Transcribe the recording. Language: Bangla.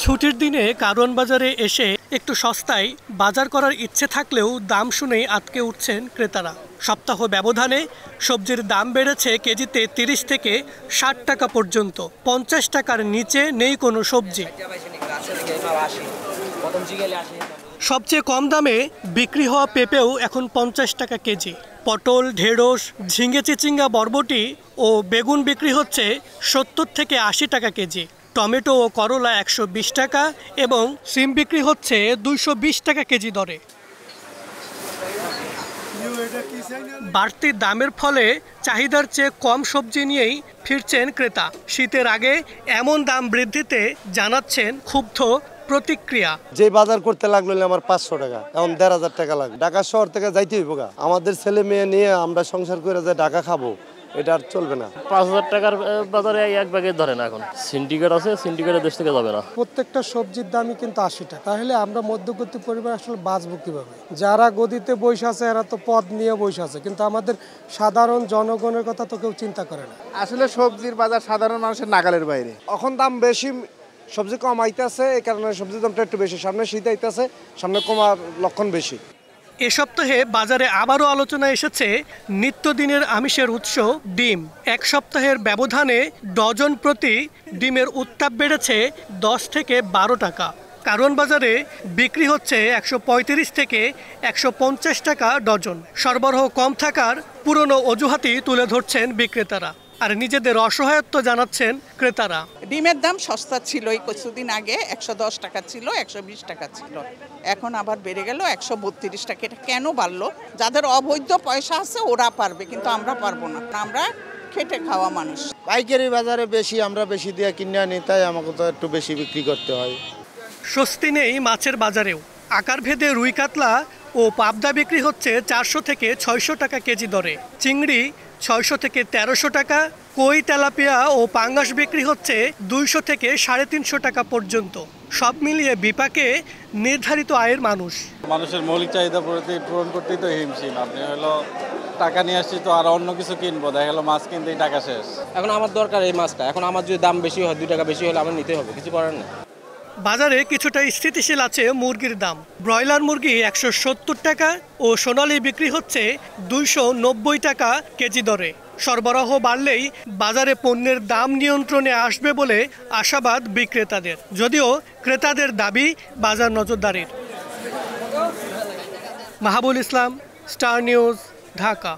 ছুটির দিনে কারওয়ান বাজারে এসে একটু সস্তায় বাজার করার ইচ্ছে থাকলেও দাম শুনেই আটকে উঠছেন ক্রেতারা। সপ্তাহ ব্যবধানে সবজির দাম বেড়েছে কেজিতে ৩০ থেকে ৬০ টাকা পর্যন্ত। ৫০ টাকার নিচে নেই কোনো সবজি। সবচেয়ে কম দামে বিক্রি হওয়া পেঁপেও এখন ৫০ টাকা কেজি। পটল, ঢেঁড়স, ঝিঙে, চিচিঙ্গা, বরবটি ও বেগুন বিক্রি হচ্ছে ৭০ থেকে ৮০ টাকা কেজি। টমেটো ও করলা ১২০ টাকা এবং সিম বিক্রি হচ্ছে ২২০ টাকা কেজি দরে। বাড়তি দামের ফলে চাহিদার চেয়ে কম সবজি নিয়েই ফিরছেন ক্রেতা। শীতের আগে এমন দাম বৃদ্ধিতে জানাচ্ছেন ক্ষুব্ধ প্রতিক্রিয়া। যে বাজার করতে লাগলো আমার ৫০০ টাকা, এখন ১৫০০ টাকা লাগবে। ঢাকা শহর থেকে যাইতে হইব, আমাদের ছেলে মেয়ে নিয়ে আমরা সংসার করে যে ঢাকা খাবো, এটা আর চলবে না। ৫০০০ টাকার বাজারে এক ব্যাগে ধরে না। এখন সিন্ডিকেট আছে, সিন্ডিকেটের দেশ থেকে যাবে না। প্রত্যেকটা সবজির দামই কিন্তু ৮০ টাকা। তাহলে আমরা মধ্যবিত্ত পরিবার আসলে বাঁচবো কিভাবে? যারা গদিতে বসে আছে এরা তো পদ নিয়ে বসে আছে, কিন্তু আমাদের সাধারণ জনগণের কথা তো কেউ চিন্তা করে না। আসলে সবজির বাজার সাধারণ মানুষের নাগালের বাইরে। এখন দাম বেশি, সবজি কম আইতেছে, এই কারণে সবজির দামটা একটু বেশি। সামনে শীত আইতেছে, সামনে কমার লক্ষণ বেশি। এ সপ্তাহে বাজারে আবারও আলোচনা এসেছে নিত্যদিনের আমিষের উৎস ডিম। এক সপ্তাহের ব্যবধানে ডজন প্রতি ডিমের উত্তাপ বেড়েছে ১০ থেকে ১২ টাকা। কারওয়ান বাজারে বিক্রি হচ্ছে ১৩৫ থেকে ১৫০ টাকা ডজন। সরবরাহ কম থাকার পুরনো অজুহাতই তুলে ধরছেন বিক্রেতারা, আর নিজেদের অসহায়ত্ব জানাচ্ছেন ক্রেতারা। ডিমের দাম সস্তা ছিল, এই কিছুদিন আগে ১১০ টাকা ছিল, ১২০ টাকা ছিল, এখন আবার বেড়ে গেল ১৩২ টাকা। এটা কেন বাড়লো? যাদের অবৈধ পয়সা আছে ওরা পারবে, কিন্তু আমরা পারবো না। আমরা খেটে খাওয়া মানুষ। পাইকারি বাজারে বেশি, আমরা বেশি দিয়ে কিনে আনি, তাই আমাকে তো একটু বেশি বিক্রি করতে হয়। স্বস্তি নেই মাছের বাজারেও। আকার ভেদে রুই কাতলা ও পাবদা বিক্রি হচ্ছে ৪০০ থেকে ৬০০ টাকা কেজি দরে। চিংড়ি ৬০০ থেকে ১৩০০ টাকা। কই, তেলাপিয়া ও পাঙ্গাস বিক্রি হচ্ছে ২০০ থেকে ৩৫০ টাকা পর্যন্ত। সব মিলিয়ে বিপাকে নির্ধারিত আয়ের মানুষের মৌলিক চাহিদা পূরণ করতেই তো হিমশিম। আপনি হলো টাকা নিয়ে আসছি তো আর অন্য কিছু কিনবো, দেখা গেলো মাছ কিনতেই টাকা শেষ। এখন আমার দরকার এই মাছটা, এখন আমার যদি দাম বেশি হয়, ২ টাকা বেশি হলে আমার নিতে হবে, কিছু করার না। বাজারে কিছুটা স্থিতিশীল আছে মুরগির দাম। ব্রয়লার মুরগি ১৭০ টাকা ও সোনালী বিক্রি হচ্ছে ২৯০ টাকা কেজি দরে। সরবরাহ বাড়লেই বাজারে পণ্যের দাম নিয়ন্ত্রণে আসবে বলে আশাবাদ বিক্রেতাদের, যদিও ক্রেতাদের দাবি বাজার নজরদারির। মাহাবুল ইসলাম, স্টার নিউজ, ঢাকা।